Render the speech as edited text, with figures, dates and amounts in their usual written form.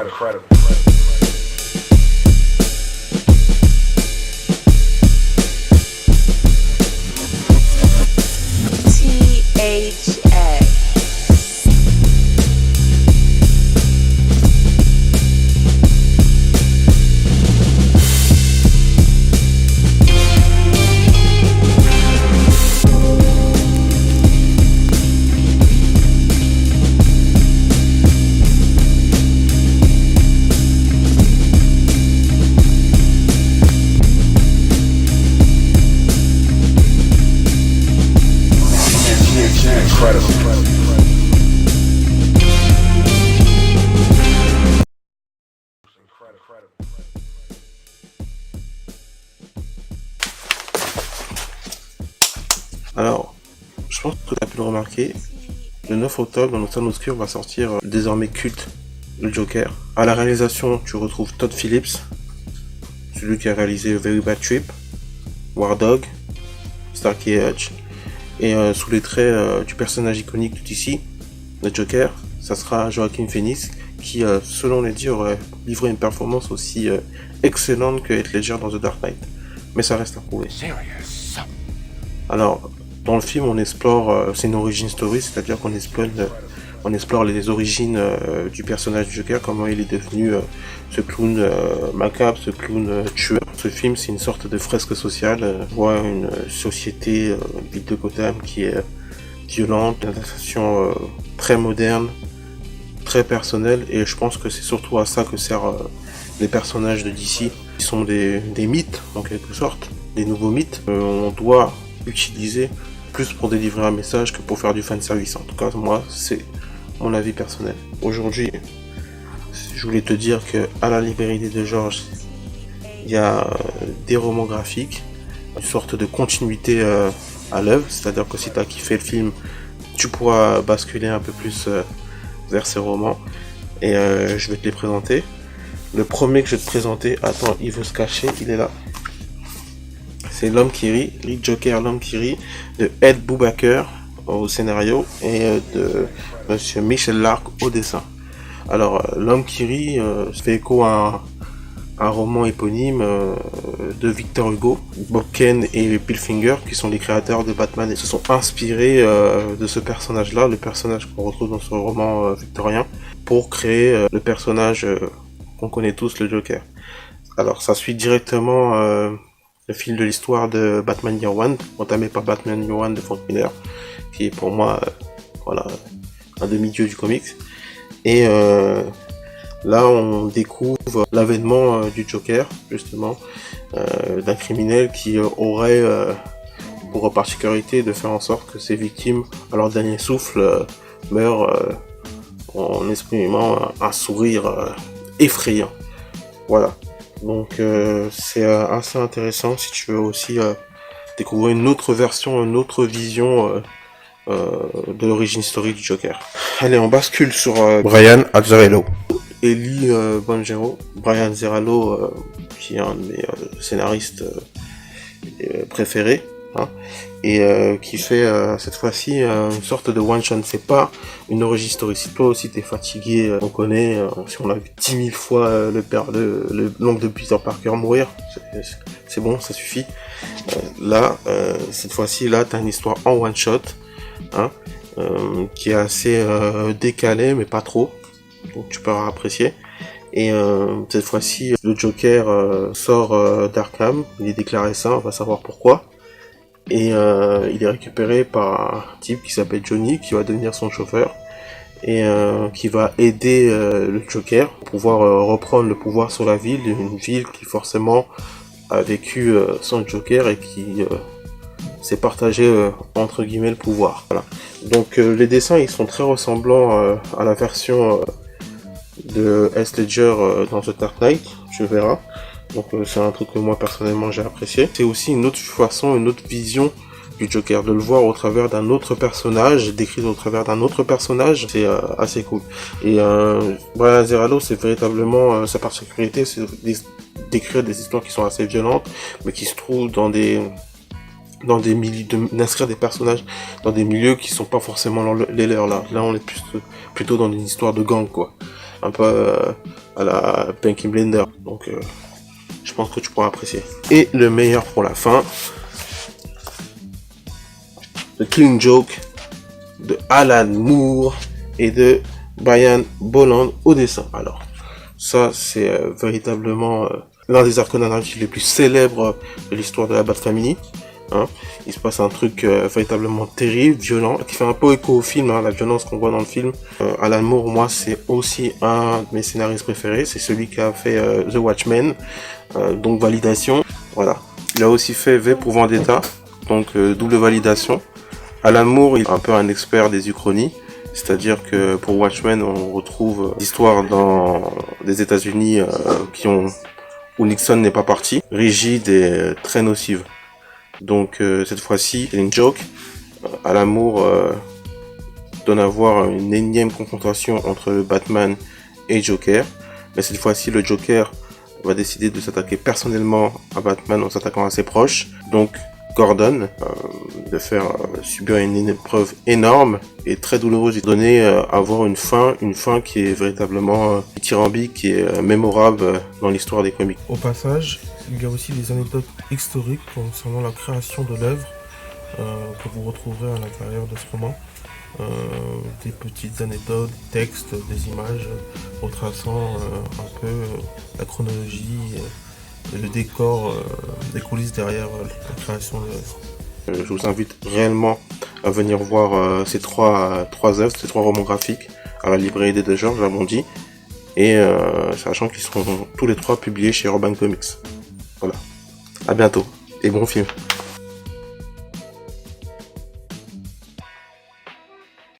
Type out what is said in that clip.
THA. Alors, je pense que tu as pu le remarquer, le 9 octobre dans notre salle obscure va sortir désormais culte, le Joker. À la réalisation, tu retrouves Todd Phillips, celui qui a réalisé Very Bad Trip, War Dog, Starkey Hutch. Et sous les traits du personnage iconique de DC, le Joker, ça sera Joaquin Phoenix qui, selon les dires, aurait livré une performance aussi excellente que Heath Ledger dans The Dark Knight. Mais ça reste à prouver. Alors, dans le film, on explore, c'est une origin story, c'est-à-dire qu'on explore les origines du personnage du Joker, comment il est devenu ce clown macabre, ce clown tueur. Ce film, c'est une sorte de fresque sociale. On voit une société, ville de Gotham, qui est violente, une adaptation très moderne, très personnelle, et je pense que c'est surtout à ça que servent les personnages de DC. Ils sont des mythes, en quelque sorte, des nouveaux mythes. On doit utiliser plus pour délivrer un message que pour faire du fanservice. En tout cas, moi, c'est mon avis personnel. Aujourd'hui, je voulais te dire que à la librairie des Deux Georges, il y a des romans graphiques, une sorte de continuité à l'œuvre, c'est-à-dire que si tu as kiffé le film, tu pourras basculer un peu plus vers ces romans, et je vais te les présenter. Le premier que je vais te présenter, attends, il veut se cacher, il est là. C'est L'Homme qui rit, Lee Joker, L'Homme qui rit, de Ed Brubaker au scénario et de Monsieur Michel Lark au dessin. Alors, L'Homme qui rit fait écho à un roman éponyme de Victor Hugo. Bob Kane et Bill Finger, qui sont les créateurs de Batman, et se sont inspirés de ce personnage-là, le personnage qu'on retrouve dans ce roman victorien, pour créer le personnage qu'on connaît tous, le Joker. Alors, ça suit directement le fil de l'histoire de Batman Year One, entamé par Batman Year One de Frank Miller, qui est pour moi voilà, un demi-dieu du comics. Et là, on découvre l'avènement du Joker, justement, d'un criminel qui aurait pour particularité de faire en sorte que ses victimes, à leur dernier souffle, meurent en exprimant un sourire effrayant. Voilà. Donc c'est assez intéressant si tu veux aussi découvrir une autre version, une autre vision de l'origine historique du Joker. Allez, on bascule sur Brian Azzarello. Elie Bongero, Brian Azzarello, qui est un de mes scénaristes préférés, hein, et qui fait cette fois-ci une sorte de one-shot. C'est pas une origin story. Si toi aussi t'es fatigué, on connaît, si on l'a vu 10 000 fois l'oncle de Peter Parker mourir, c'est bon, ça suffit. Là, cette fois-ci, là, t'as une histoire en one-shot, hein, qui est assez décalée, mais pas trop. Donc tu peux apprécier. Et cette fois-ci, le Joker sort d'Arkham, il est déclaré sain, on va savoir pourquoi. Et il est récupéré par un type qui s'appelle Johnny, qui va devenir son chauffeur, et qui va aider le Joker pour pouvoir reprendre le pouvoir sur la ville, une ville qui forcément a vécu sans Joker et qui s'est partagé entre guillemets le pouvoir. Voilà. Donc les dessins ils sont très ressemblants à la version de Heath Ledger dans The Dark Knight, tu verras. Donc c'est un truc que moi personnellement j'ai apprécié. C'est aussi une autre façon, une autre vision du Joker, de le voir au travers d'un autre personnage, décrit au travers d'un autre personnage, c'est assez cool. Et Brian Azzarello, c'est véritablement sa particularité, c'est d'écrire des histoires qui sont assez violentes, mais qui se trouvent dans des milieux, d'inscrire des personnages dans des milieux qui sont pas forcément les leurs là. Là on est plutôt dans une histoire de gang quoi. un peu à la Peaky Blender. Donc je pense que tu pourras apprécier. Et le meilleur pour la fin, The Clean Joke de Alan Moore et de Brian Bolland au dessin. Alors, ça c'est véritablement l'un des arcs narratifs les plus célèbres de l'histoire de la Bat Family. Hein. Il se passe un truc véritablement terrible, violent, qui fait un peu écho au film, hein, la violence qu'on voit dans le film. Alan Moore, moi, c'est aussi un de mes scénaristes préférés. C'est celui qui a fait The Watchmen, donc validation. Voilà. Il a aussi fait V pour Vendetta, donc double validation. Alan Moore, il est un peu un expert des uchronies. C'est-à-dire que pour Watchmen, on retrouve l'histoire dans des États-Unis où Nixon n'est pas parti, rigide et très nocive. Donc cette fois-ci, c'est une joke. Alan Moore donne à voir une énième confrontation entre Batman et Joker. Mais cette fois-ci, le Joker va décider de s'attaquer personnellement à Batman en s'attaquant à ses proches. Donc Gordon, de faire subir une épreuve énorme et très douloureuse, et donner à avoir une fin qui est véritablement dithyrambique, qui est mémorable dans l'histoire des comics. Au passage, il y a aussi des anecdotes historiques concernant la création de l'œuvre que vous retrouverez à l'intérieur de ce roman. Des petites anecdotes, des textes, des images retraçant un peu la chronologie et le décor des coulisses derrière la création de l'œuvre. Je vous invite réellement à venir voir ces trois œuvres, ces trois romans graphiques à la librairie des Deux Georges à Bondy, et sachant qu'ils seront tous les trois publiés chez Urban Comics. Voilà. À bientôt et bon film.